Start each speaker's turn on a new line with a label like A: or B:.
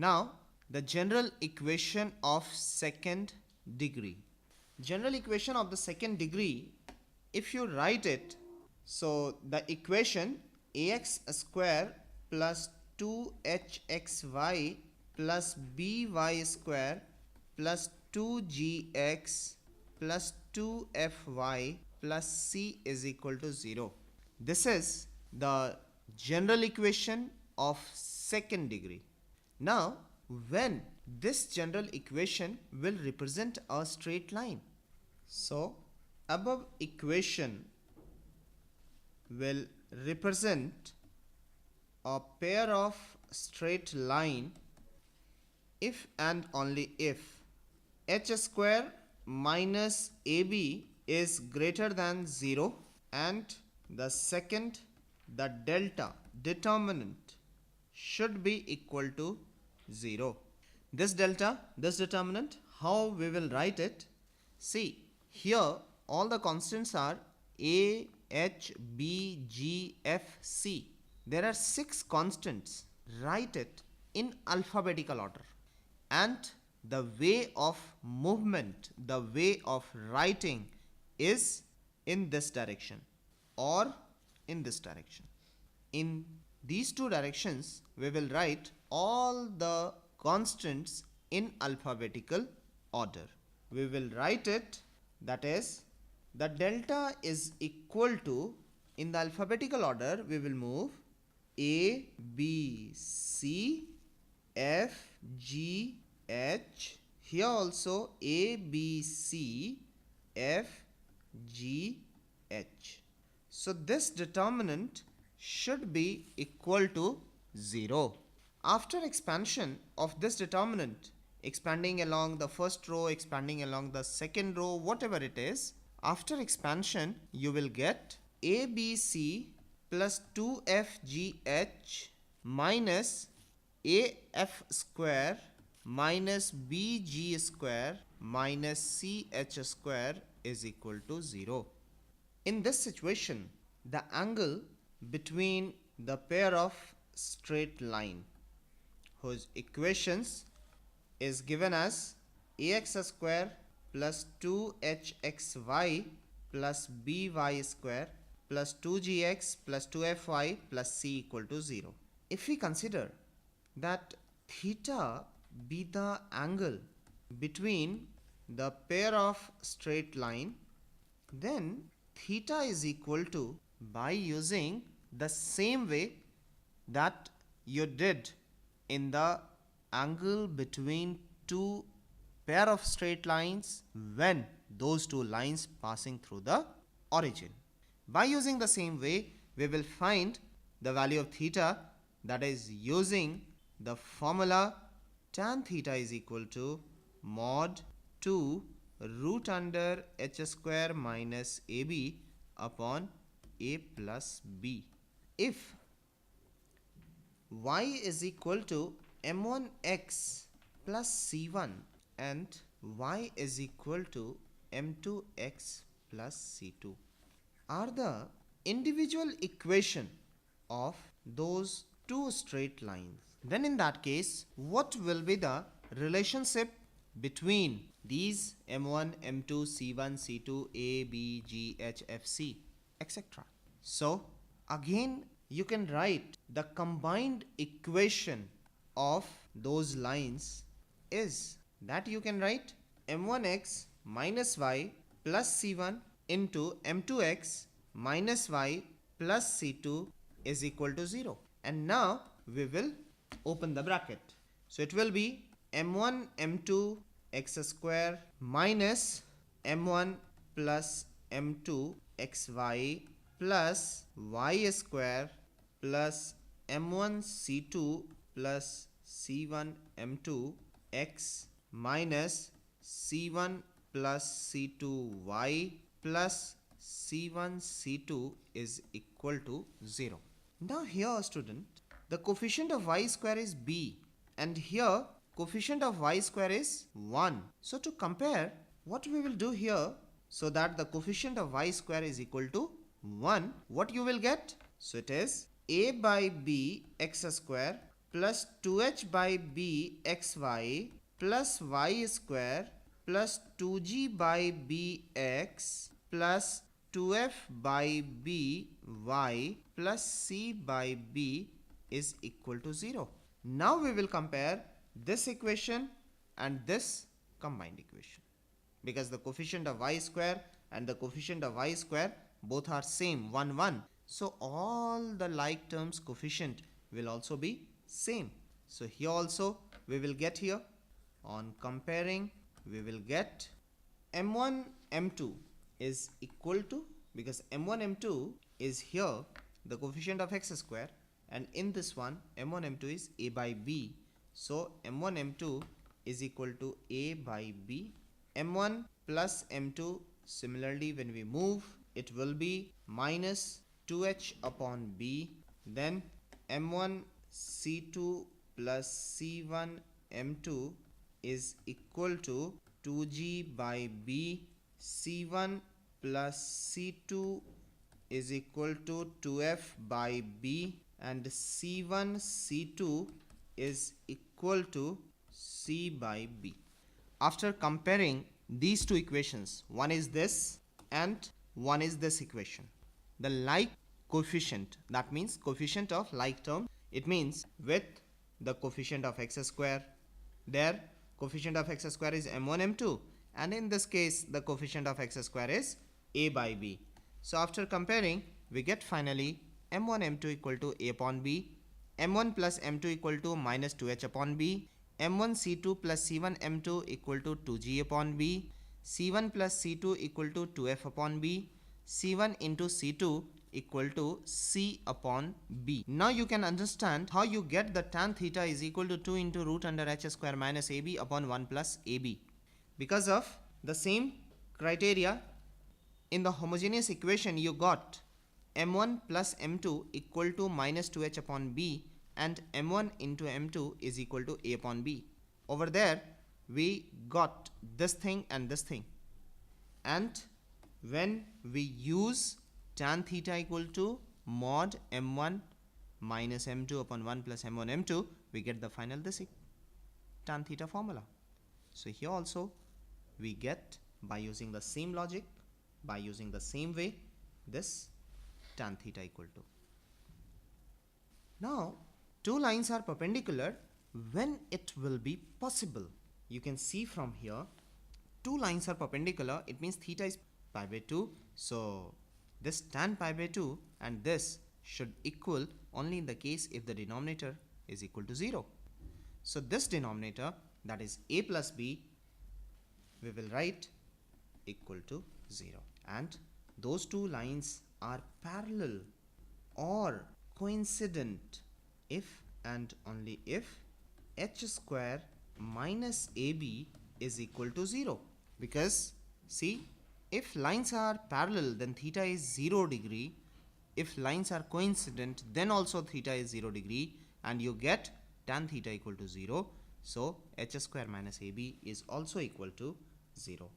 A: Now, the general equation of second degree. General equation of the second degree, if you write it, so the equation ax square plus 2hxy plus by square plus 2gx plus 2fy plus c is equal to 0. This is the general equation of second degree. Now, when this general equation will represent a straight line. So, above equation will represent a pair of straight line if and only if h square minus ab is greater than 0 and the second, the delta determinant should be equal to 0. This determinant, how we will write it? See, here all the constants are a, h, b, g, f, c. There are 6 constants. Write it in alphabetical order. And the way of movement, the way of writing is in this direction or in this direction. In these two directions, we will write all the constants in alphabetical order. We will write it, that is, the delta is equal to, in the alphabetical order, we will move A, B, C, F, G, H. Here also A, B, C, F, G, H. So this determinant should be equal to 0. After expansion of this determinant, expanding along the first row, expanding along the second row, whatever it is, after expansion you will get ABC plus 2FGH minus AF square minus BG square minus CH square is equal to 0. In this situation, the angle between the pair of straight line whose equations is given as ax square plus 2hxy plus by square plus 2gx plus 2fy plus c equal to 0. If we consider that theta be the angle between the pair of straight line, then theta is equal to, by using the same way that you did in the angle between two pair of straight lines when those two lines passing through the origin. By using the same way, we will find the value of theta, that is using the formula tan theta is equal to mod 2 root under h square minus ab upon a plus b. If y is equal to m1x plus c1 and y is equal to m2x plus c2 are the individual equation of those two straight lines, then in that case, what will be the relationship between these m1, m2, c1, c2, a, b, g, h, f, c, etc. So again you can write the combined equation of those lines is that you can write m1x minus y plus c1 into m2x minus y plus c2 is equal to 0. And now we will open the bracket. So it will be m1 m2 x square minus m1 plus m2 xy plus y square plus m1 c2 plus c1 m2 x minus c1 plus c2 y plus c1 c2 is equal to 0. Now here, student, the coefficient of y square is b and here coefficient of y square is 1. So to compare, what we will do here, so that the coefficient of y square is equal to 1, what you will get? So it is a by b x square plus 2h by b xy plus y square plus 2g by bx plus 2f by b y plus c by b is equal to 0. Now we will compare this equation and this combined equation, because the coefficient of y square and the coefficient of y square both are same, 1 1. So all the like terms coefficient will also be same. So here also we will get, here on comparing we will get m1 m2 is equal to, because m1 m2 is here the coefficient of x square, and in this one m1 m2 is a by b. So m1 m2 is equal to a by b. m1 plus m2, similarly when we move it will be minus 2h upon b. Then m1 c2 plus c1 m2 is equal to 2g by b. c1 plus c2 is equal to 2f by b, and c1 c2 is equal to c by b. After comparing these two equations, one is this and one is this equation, the like coefficient, that means coefficient of like term, it means with the coefficient of x square, there coefficient of x square is m1 m2, and in this case the coefficient of x square is a by b. So after comparing we get finally m1 m2 equal to a upon b, m1 plus m2 equal to minus 2h upon b, m1 c2 plus c1 m2 equal to 2g upon b, c1 plus c2 equal to 2f upon b, c1 into c2 equal to c upon b. Now you can understand how you get the tan theta is equal to 2 into root under h square minus ab upon 1 plus ab. Because of the same criteria, in the homogeneous equation you got m1 plus m2 equal to minus 2h upon b, and m1 into m2 is equal to a upon b. Over there we got this thing and this thing, and when we use tan theta equal to mod m1 minus m2 upon 1 plus m1 m2, we get the final this tan theta formula. So here also we get, by using the same logic, by using the same way, this tan theta equal to. Now two lines are perpendicular, when it will be possible? You can see from here two lines are perpendicular, it means theta is pi by 2. So this tan pi by 2 and this should equal only in the case if the denominator is equal to 0. So this denominator, that is a plus b, we will write equal to 0, and those two lines are parallel or coincident if and only if h square minus ab is equal to 0. Because see, if lines are parallel then theta is 0 degree, if lines are coincident then also theta is 0 degree, and you get tan theta equal to 0. So h square minus ab is also equal to 0.